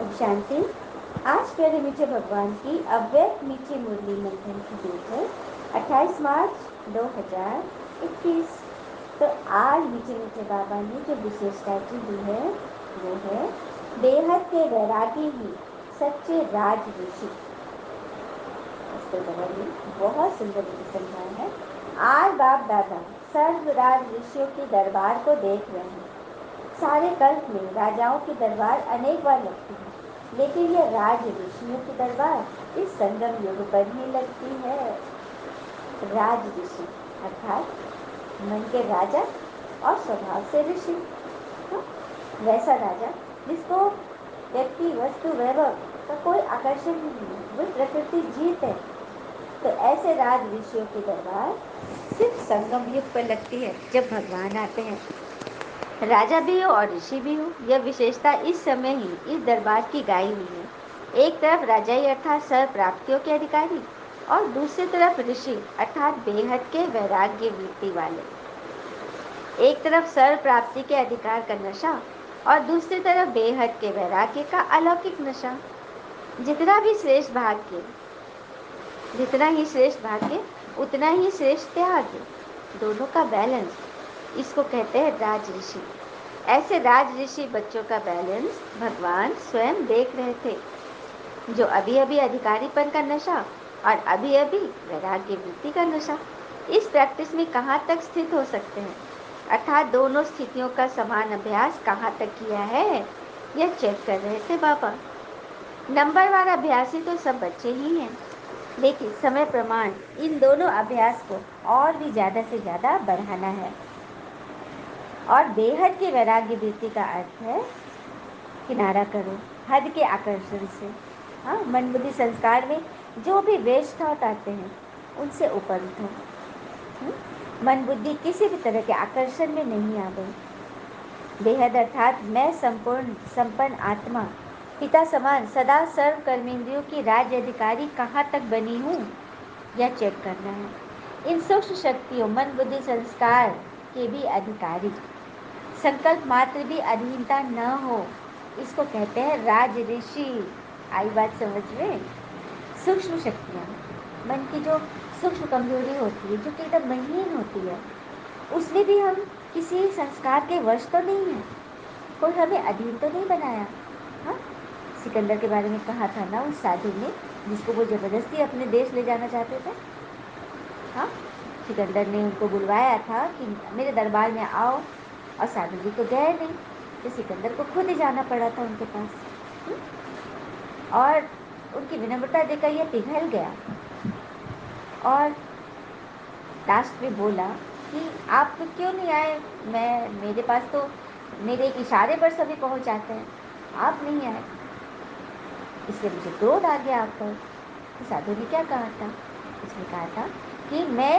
ओम शांति। आज प्यारे मीठे भगवान की अव्यक्त मीठी मुरली मंथन की डेट है 28 मार्च 2021। तो आज मीठे मीठे बाबा ने जो विशेष टाइटल दी है वो है बेहद के वैरागी ही सच्चे राज ऋषि। इसके बारे में बहुत सुंदर समझाया है। आज बाप दादा सर्वराज ऋषियों के दरबार को देख रहे हैं। सारे कल्प में राजाओं की दरबार अनेक बार लगती है, लेकिन यह राज ऋषियों की दरबार इस संगम युग पर ही लगती है। राज ऋषि अर्थात मन के राजा और स्वभाव से ऋषि। हाँ? वैसा राजा जिसको व्यक्ति वस्तु वैभव का कोई आकर्षण नहीं है, वो प्रकृति जीत है। तो ऐसे राज ऋषियों की दरबार सिर्फ संगम युग पर लगती है, जब भगवान आते हैं। राजा भी हो और ऋषि भी हो, यह विशेषता इस समय ही इस दरबार की गाई हुई है। एक तरफ राजाई अर्थात सर्व प्राप्तियों के अधिकारी और दूसरी तरफ ऋषि अर्थात बेहद के वैराग्य वृत्ति वाले। एक तरफ सर्व प्राप्ति के अधिकार का नशा और दूसरी तरफ बेहद के वैराग्य का अलौकिक नशा। जितना ही श्रेष्ठ भाग्य उतना ही श्रेष्ठ त्याग। दोनों का बैलेंस, इसको कहते हैं राज ऋषि। ऐसे राज ऋषि बच्चों का बैलेंस भगवान स्वयं देख रहे थे, जो अभी अभी अधिकारीपन का नशा और अभी अभी वैराग्य वृत्ति का नशा इस प्रैक्टिस में कहाँ तक स्थित हो सकते हैं, अर्थात दोनों स्थितियों का समान अभ्यास कहाँ तक किया है, यह चेक कर रहे थे बाबा। नंबरवार अभ्यासी तो सब बच्चे ही हैं, लेकिन समय प्रमाण इन दोनों अभ्यास को और भी ज़्यादा से ज़्यादा बढ़ाना है। और बेहद के वैराग्य वृत्ति का अर्थ है किनारा करो हद के आकर्षण से। हाँ, मन बुद्धि संस्कार में जो भी वेस्ट थॉट आते हैं उनसे ऊपर उठो। मन बुद्धि किसी भी तरह के आकर्षण में नहीं आ गई। बेहद अर्थात मैं संपन्न आत्मा पिता समान सदा सर्व कर्मेंद्रियों की राज्य अधिकारी कहाँ तक बनी हूँ, यह चेक करना है। इन सूक्ष्म शक्तियों मन बुद्धि संस्कार के भी अधिकारी, संकल्प मात्र भी अधीनता न हो, इसको कहते हैं राज ऋषि। आई बात समझ में? सूक्ष्म शक्तियाँ, मन की जो सूक्ष्म कमजोरी होती है, जो कि एकदम महीन होती है, उसमें भी हम किसी संस्कार के वश तो नहीं है, कोई हमें अधीन तो नहीं बनाया। हाँ, सिकंदर के बारे में कहा था ना उस साधु ने, जिसको वो जबरदस्ती अपने देश ले जाना चाहते थे। हाँ, सिकंदर ने उनको बुलवाया था कि मेरे दरबार में आओ, और साधु जी तो गए नहीं, तो सिकंदर को खुद ही जाना पड़ा था उनके पास। और उनकी विनम्रता देखकर यह पिघल गया और लास्ट में बोला कि आप तो क्यों नहीं आए, मेरे पास तो मेरे एक इशारे पर सभी पहुंच जाते हैं, आप नहीं आए, इसलिए मुझे क्रोध आ गया आप पर। तो साधु ने क्या कहा था? उसने कहा था कि मैं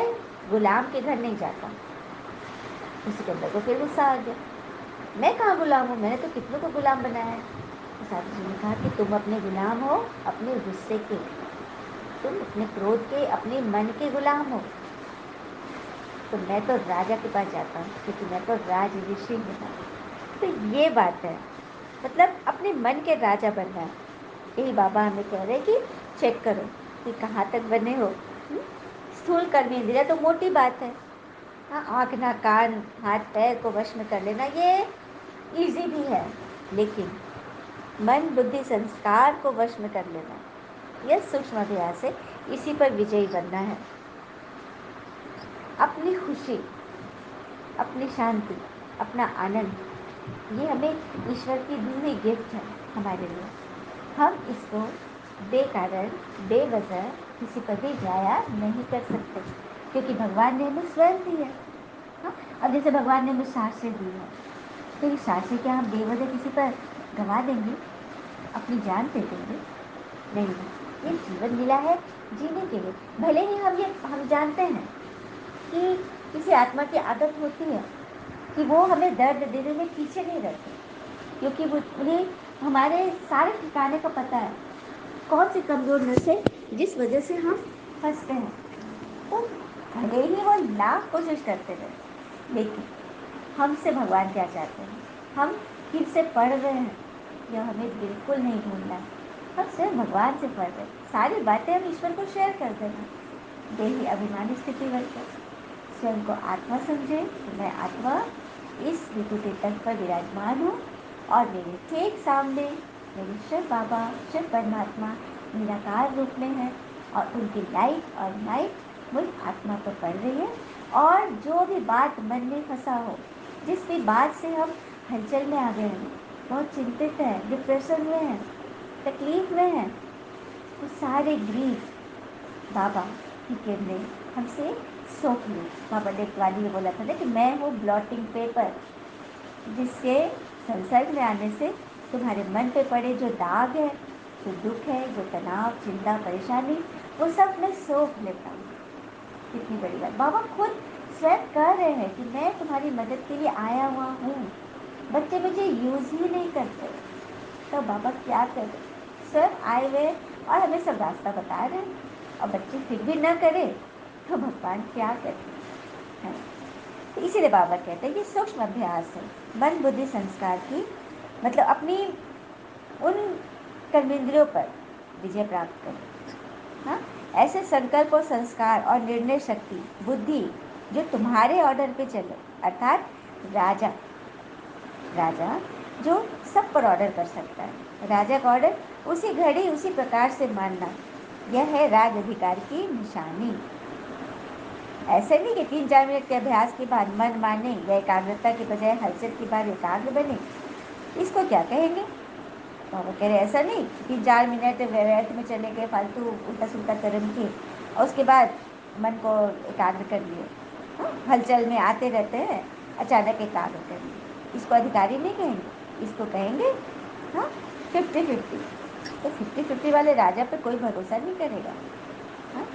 गुलाम के घर नहीं जाता। तो सिकंदर को फिर गुस्सा आ गया, मैं कहाँ गुलाम हूँ, मैंने तो कितनों को गुलाम बनाया है। तो साधु जी ने कहा कि तुम अपने गुलाम हो, अपने गुस्से के, तुम अपने क्रोध के, अपने मन के गुलाम हो। तो मैं तो राजा के पास जाता हूँ, क्योंकि मैं तो राज ऋषि हूँ ना। तो ये बात है, मतलब अपने मन के राजा बनना है। यही बाबा हमें कह रहे हैं कि चेक करो कि कहाँ तक बने हो। स्थूल कर्मेंद्रिय तो मोटी बात है। हाँ, आँख नाक कान हाथ पैर को वश में कर लेना ये इजी भी है, लेकिन मन बुद्धि संस्कार को वश में कर लेना यह सूक्ष्म अभ्यास है। इसी पर विजयी बनना है। अपनी खुशी, अपनी शांति, अपना आनंद, ये हमें ईश्वर की दी हुई गिफ्ट है हमारे लिए। हम इसको बेकारण बेवजह किसी पर भी जाया नहीं कर सकते, क्योंकि भगवान ने हमें स्वयं दी है। हाँ, अब जैसे भगवान ने हमें सांसें दी है, तो ये सांसें क्या हम बेवजह किसी पर गंवा देंगे, अपनी जान दे देंगे? नहीं, ये जीवन मिला है जीने के लिए। भले ही हम जानते हैं कि किसी आत्मा की आदत होती है कि वो हमें दर्द देने में पीछे नहीं रहते, क्योंकि उन्हें हमारे सारे ठिकाने का पता है, कौन सी कमज़ोर नसें जिस वजह से हम फंसते हैं। तो भले ही वो लाख कोशिश करते रहे, लेकिन हमसे भगवान क्या चाहते हैं? हम किनसे पढ़ रहे हैं, यह हमें बिल्कुल नहीं भूलना है। हम स्वयं भगवान से पढ़ रहे, सारी बातें हम ईश्वर को शेयर कर देना। देही अभिमानी स्थिति बनकर स्वयं को आत्मा समझे कि मैं आत्मा इस विभूति तट पर विराजमान हूँ और मेरे ठीक सामने मेरे शिव बाबा, शिव परमात्मा निराकार रूप में है और उनकी लाइट और लाइट मुझ आत्मा पर पड़ रही है। और जो भी बात मन में फंसा हो, जिस भी बात से हम हलचल में आ गए हैं, बहुत चिंतित हैं, डिप्रेशन में हैं, तकलीफ में हैं, वो सारे ग्रीफ बाबा की किरणें हमसे सोख लो। बाबा ने एक वाली में बोला था ना कि मैं हूँ ब्लॉटिंग पेपर, जिसके संसर्ग में आने से तुम्हारे मन पे पड़े जो दाग है, जो दुख है, जो तनाव, चिंता, परेशानी, वो सब मैं सोख लेता हूँ। कितनी बड़ी बात, बाबा खुद स्वयं कह रहे हैं कि मैं तुम्हारी मदद के लिए आया हुआ हूँ। बच्चे मुझे यूज ही नहीं करते, तो बाबा क्या करें? स्वयं आए हुए और हमें सब रास्ता बता रहे हैं, और बच्चे फिर भी न करे तो भगवान क्या करे, है? तो इसीलिए बाबा कहते हैं कि सूक्ष्म अभ्यास है मन बुद्धि संस्कार की, मतलब अपनी उन कर्मेंद्रियों पर विजय प्राप्त करें। हाँ, ऐसे संकल्प और संस्कार और निर्णय शक्ति बुद्धि जो तुम्हारे ऑर्डर पे चले, अर्थात राजा राजा जो सब पर ऑर्डर कर सकता है। राजा का ऑर्डर उसी घड़ी उसी प्रकार से मानना, यह है राज अधिकार की निशानी। ऐसे नहीं कि 3-4 मिनट के अभ्यास के बाद मन माने या एकाग्रता के बजाय हलचल के बाद एकाग्र बने, इसको क्या कहेंगे? बाबा कह रहे ऐसा नहीं 3-4 मिनट व्यर्थ में चले गए, फालतू उल्टा सुल्टा कर्म किए और उसके बाद मन को एकाग्र कर लिए। हाँ, हलचल में आते रहते हैं, अचानक एकाग्र कर लिए, इसको अधिकारी नहीं कहेंगे, इसको कहेंगे हाँ 50-50। तो 50-50 वाले राजा पे कोई भरोसा नहीं करेगा। हाँ,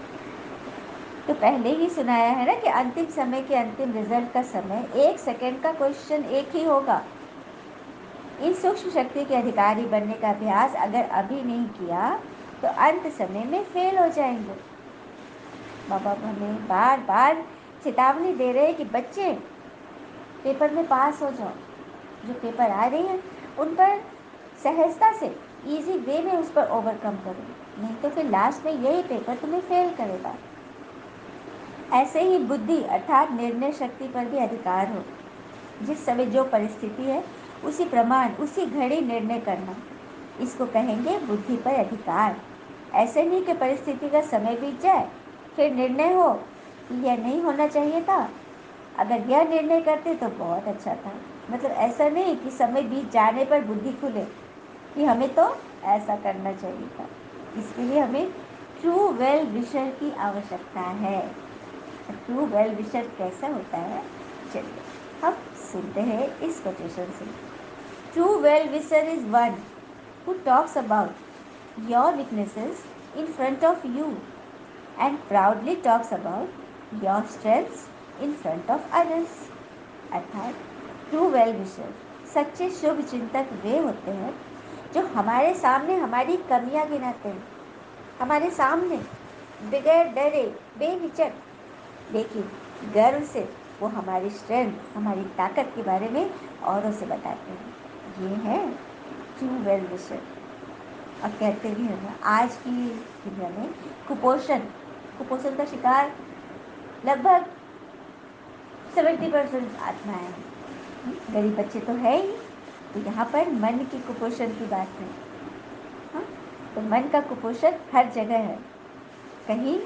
तो पहले ही सुनाया है ना कि अंतिम समय के अंतिम रिजल्ट का समय 1 सेकंड का क्वेश्चन एक ही होगा। इन सूक्ष्म शक्ति के अधिकारी बनने का अभ्यास अगर अभी नहीं किया तो अंत समय में फेल हो जाएंगे। बाबा हमें बार बार चेतावनी दे रहे हैं कि बच्चे पेपर में पास हो जाओ, जो पेपर आ रही है उन पर सहजता से इजी वे में उस पर ओवरकम करो, नहीं तो फिर लास्ट में यही पेपर तुम्हें फेल करेगा। ऐसे ही बुद्धि अर्थात निर्णय शक्ति पर भी अधिकार हो, जिस समय जो परिस्थिति है उसी प्रमाण उसी घड़ी निर्णय करना, इसको कहेंगे बुद्धि पर अधिकार। ऐसे नहीं कि परिस्थिति का समय बीत जाए फिर निर्णय हो कि यह नहीं होना चाहिए था, अगर यह निर्णय करते तो बहुत अच्छा था। मतलब ऐसा नहीं कि समय बीत जाने पर बुद्धि खुले कि हमें तो ऐसा करना चाहिए था। इसके लिए हमें ट्रू वेल विशर की आवश्यकता है। ट्रू वेल विशर कैसा होता है, चलिए हम सुनते हैं इस कोटेशन से। True well wisher is one who talks about your weaknesses in front of you and proudly talks about your strengths in front of others। अर्थात ट्रू वेल विशर सच्चे शुभ चिंतक वे होते हैं जो हमारे सामने हमारी कमियां गिनाते हैं, हमारे सामने बगैर डरे बेहिचक, लेकिन गर्व से वो हमारी स्ट्रेंथ, हमारी ताकत के बारे में औरों से बताते हैं। ये है ट्रू वेल विशर। और कहते भी हैं ना, आज की दुनिया में कुपोषण कुपोषण का शिकार लगभग 70% आत्माएं हैं। गरीब बच्चे तो है ही, तो यहाँ पर मन की कुपोषण की बात है। हाँ, तो मन का कुपोषण हर जगह है, कहीं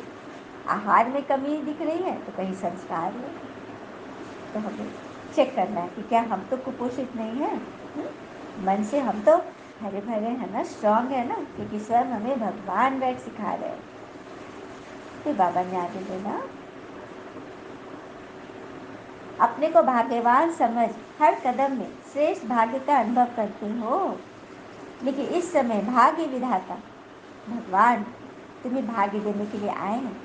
आहार में कमी दिख रही है तो कहीं संस्कार में। तो हमें चेक करना है कि क्या हम तो कुपोषित नहीं है। मन से हम तो हरे भरे हैं ना, स्ट्रांग है ना, क्योंकि स्वयं हमें भगवान वैद सिखा रहे हैं। फिर बाबा ने आगे बोला, अपने को भाग्यवान समझ हर कदम में श्रेष्ठ भाग्य का अनुभव करते हो, लेकिन इस समय भाग्य विधाता भगवान तुम्हें भाग्य देने के लिए आए हैं।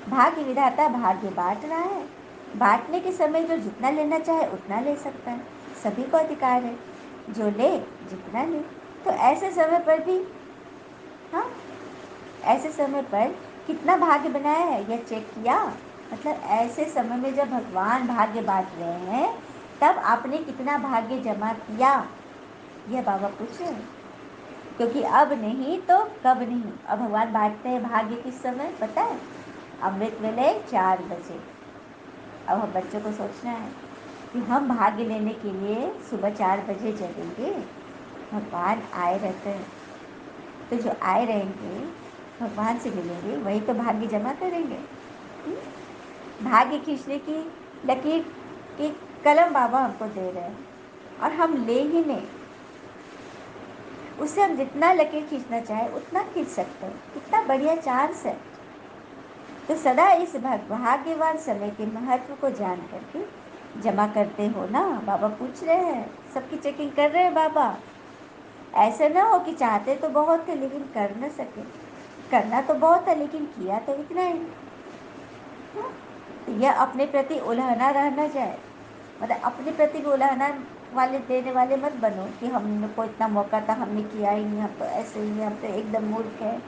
भाग्य विधाता भाग्य बांट रहा है, बांटने के समय जो जितना लेना चाहे उतना ले सकता है, सभी को अधिकार है, जो ले जितना ले। तो ऐसे समय पर भी हाँ, ऐसे समय पर कितना भाग्य बनाया है यह चेक किया। मतलब ऐसे समय में जब भगवान भाग्य बांट रहे हैं तब आपने कितना भाग्य जमा किया, यह बाबा पूछ रहे हैं। क्योंकि अब नहीं तो कब नहीं। अब भगवान बांटते हैं भाग्य किस समय पता है? अमृत वेले 4 बजे। अब हम बच्चों को सोचना है कि हम भाग्य लेने के लिए सुबह 4 बजे जगेंगे। भगवान आए रहते हैं, तो जो आए रहेंगे भगवान से मिलेंगे, वही तो भाग्य जमा करेंगे। भाग्य खींचने की लकीर की कलम बाबा हमको दे रहे हैं और हम ले ही नहीं। उससे हम जितना लकीर खींचना चाहे उतना खींच सकते हैं। कितना बढ़िया चांस है। तो सदा इस भाग्यवान समय के महत्व को जान करके जमा करते हो ना। बाबा पूछ रहे हैं, सबकी चेकिंग कर रहे हैं बाबा। ऐसे ना हो कि चाहते तो बहुत थे लेकिन कर न सके। करना तो बहुत है लेकिन किया तो इतना ही। तो यह अपने प्रति उलहना रह न जाए। मतलब अपने प्रति भी उलहना वाले देने वाले मत बनो कि हमको इतना मौका था हमने किया ही नहीं, हम तो ऐसे ही हैं, हम तो एकदम मूर्ख हैं।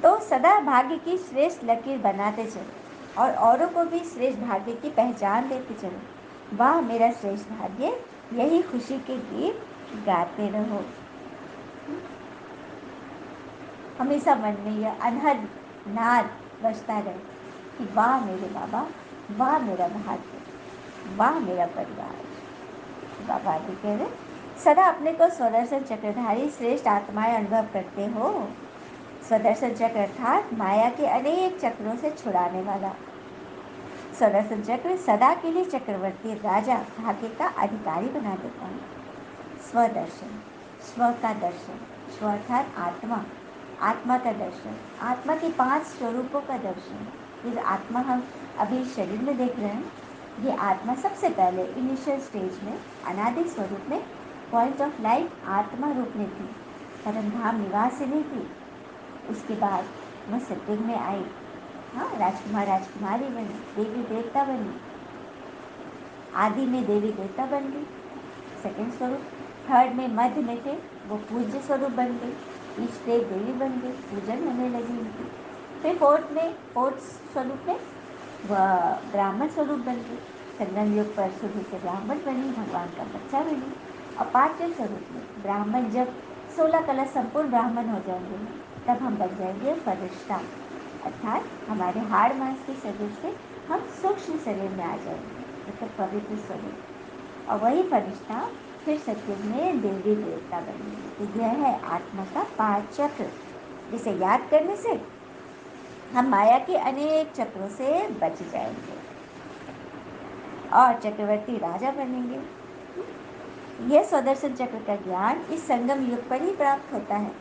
तो सदा भाग्य की श्रेष्ठ लकीर बनाते चलो और औरों को भी श्रेष्ठ भाग्य की पहचान देते चलो। वाह मेरा श्रेष्ठ भाग्य, यही खुशी के गीत गाते रहो। हमेशा मन में यह अनहद नाद बजता रहे कि वाह मेरे बाबा, वाह मेरा भाग्य, वाह मेरा परिवार। बाबा आगे कह रहे, सदा अपने को स्वदर्शन चक्रधारी श्रेष्ठ आत्माएं अनुभव करते हो। स्वदर्शन चक्र अर्थात माया के अनेक चक्रों से छुड़ाने वाला। स्वदर्शन चक्र सदा के लिए चक्रवर्ती राजा भाग्य का अधिकारी बना देता है। स्वदर्शन, स्व का दर्शन, स्व अर्थात आत्मा, आत्मा का दर्शन, आत्मा के 5 स्वरूपों का दर्शन। ये जो आत्मा हम अभी शरीर में देख रहे हैं, ये आत्मा सबसे पहले इनिशियल स्टेज में अनादि स्वरूप में पॉइंट ऑफ लाइट आत्मा रूप में थी, परम धाम निवासिनी थी। उसके बाद वह सत्युग में आई। हाँ, राजकुमार राजकुमारी बनी, देवी देवता बनी, आदि में देवी देवता बन गई, सेकेंड स्वरूप। थर्ड में मध्य में थे, वो पूज्य स्वरूप बन गई, इष्ट देव देवी बन गई, पूजन होने लगी उनकी। फिर फोर्थ स्वरूप में वह ब्राह्मण स्वरूप बन गई, संगम युग पर शुद्ध से ब्राह्मण बनी, भगवान का बच्चा बनी। और 5वें स्वरूप में ब्राह्मण जब 16 कलश संपूर्ण ब्राह्मण हो जाएंगे तब हम बन जाएंगे फरिश्ता, अर्थात हमारे हाड़ मांस के शरीर से हम सूक्ष्म शरीर में आ जाएंगे, मतलब पवित्र स्वरूप। और वही फरिश्ता फिर सत्युग में देवी देवता बनेंगे। तो यह है आत्मा का 5 चक्र, जिसे याद करने से हम माया के अनेक चक्रों से बच जाएंगे और चक्रवर्ती राजा बनेंगे। यह स्वदर्शन चक्र का ज्ञान इस संगम युग पर ही प्राप्त होता है।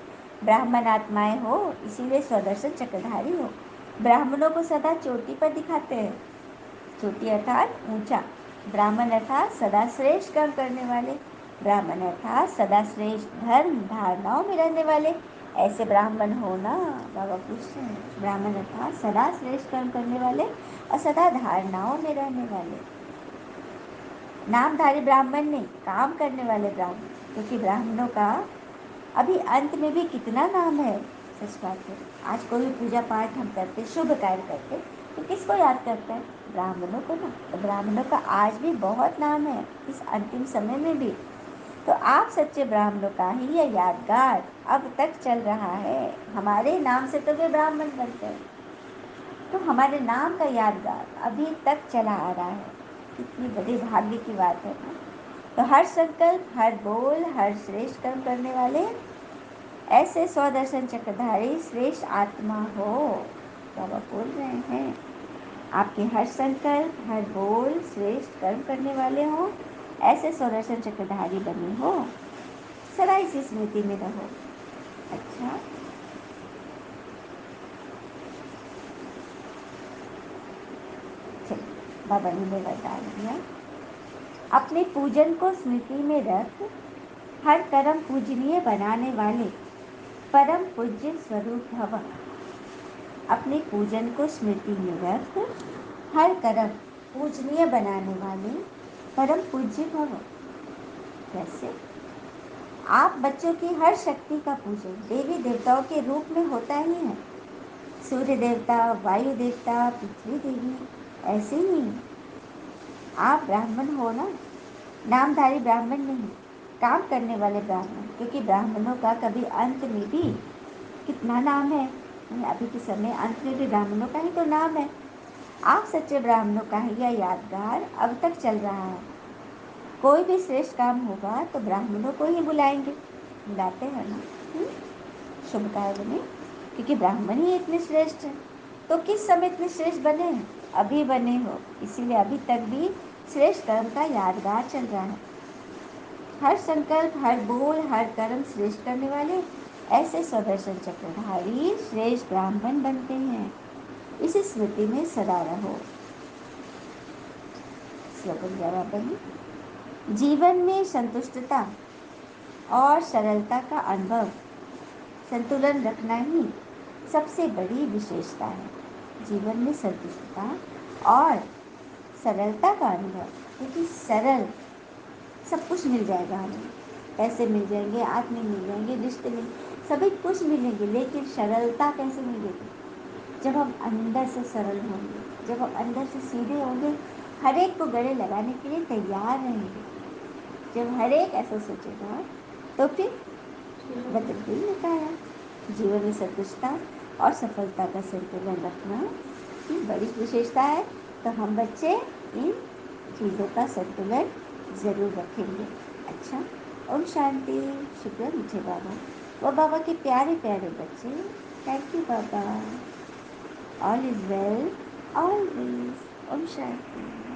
ब्राह्मण आत्माएं हो इसीलिए स्वदर्शन चक्रधारी हो। ब्राह्मणों को सदा चोटी पर दिखाते हैं, चोटी अर्थात ऊंचा, ब्राह्मण अर्थात सदा श्रेष्ठ कर्म करने वाले, ब्राह्मण अर्थात सदा श्रेष्ठ धर्म धारणाओं में रहने वाले। ऐसे ब्राह्मण हो ना, बाबा पूछते हैं। ब्राह्मण अर्थात सदा श्रेष्ठ कर्म करने वाले और सदा धारणाओं में रहने वाले। नामधारी ब्राह्मण नहीं, काम करने वाले ब्राह्मण, क्योंकि ब्राह्मणों का अभी अंत में भी कितना नाम है। सच बात है, आज कोई भी पूजा पाठ हम करते, शुभ कार्य करते, तो किसको याद करते हैं? ब्राह्मणों को ना। तो ब्राह्मणों का आज भी बहुत नाम है, इस अंतिम समय में भी। तो आप सच्चे ब्राह्मणों का ही यह यादगार अब तक चल रहा है। हमारे नाम से तो वे ब्राह्मण बनते हैं, तो हमारे नाम का यादगार अभी तक चला आ रहा है। कितनी बड़ी भाग्य की बात है ना। तो हर संकल्प, हर बोल, हर श्रेष्ठ कर्म करने वाले ऐसे स्वदर्शन चक्रधारी श्रेष्ठ आत्मा हो। बाबा बोल रहे हैं, आपके हर संकल्प, हर बोल श्रेष्ठ कर्म करने वाले हो, ऐसे स्वदर्शन चक्रधारी बने हो। सदा इसी स्मृति में रहो। अच्छा, चलिए, बाबा ने मेरा डाल दिया। अपने पूजन को स्मृति में रख, हर कर्म पूजनीय बनाने वाले परम पूज्य स्वरूप भव। अपने पूजन को स्मृति में रख, हर कर्म पूजनीय बनाने वाले परम पूज्य भव। कैसे? आप बच्चों की हर शक्ति का पूजन देवी देवताओं के रूप में होता ही है। सूर्य देवता, वायु देवता, पृथ्वी देवी, ऐसे ही आप ब्राह्मण हो ना, नामधारी ब्राह्मण नहीं, काम करने वाले ब्राह्मण, क्योंकि ब्राह्मणों का कभी अंत में भी कितना नाम है। अभी के समय अंत में भी ब्राह्मणों का ही तो नाम है। आप सच्चे ब्राह्मणों का ही यह यादगार अब तक चल रहा है। कोई भी श्रेष्ठ काम होगा तो ब्राह्मणों को ही बुलाएंगे, बुलाते हैं ना शुभ कार्य में, क्योंकि ब्राह्मण ही इतने श्रेष्ठ हैं। तो किस समय इतने श्रेष्ठ बने हैं? अभी बने हो, इसीलिए अभी तक भी श्रेष्ठ कर्म का यादगार चल रहा है। हर संकल्प, हर बोल, हर कर्म श्रेष्ठ करने वाले ऐसे स्वदर्शन चक्रधारी श्रेष्ठ ब्राह्मण बनते हैं। इसी स्मृति में सदा रहो। स्लोगन 11 बनी। जीवन में संतुष्टता और सरलता का अनुभव, संतुलन रखना ही सबसे बड़ी विशेषता है। जीवन में संतुष्टता और सरलता का अनुभव, क्योंकि सरल सब कुछ मिल जाएगा हमें, पैसे मिल जाएंगे, आदमी मिल जाएंगे, रिश्ते मिल, सभी कुछ मिलेंगे, लेकिन सरलता कैसे मिलेगी? जब हम अंदर से सरल होंगे, जब हम अंदर से सीधे होंगे, हर एक को गले लगाने के लिए तैयार रहेंगे। जब हर एक ऐसा सोचेगा तो फिर बदलते ही काया। जीवन में संतुष्टता और सफलता का संतुलन रखना की बड़ी विशेषता है। तो हम बच्चे इन चीज़ों का संतुलन ज़रूर रखेंगे। अच्छा, ओम शांति। शुक्र मीठे बाबा, वो बाबा के प्यारे प्यारे बच्चे। Thank you Baba. All is well always. ओम शांति।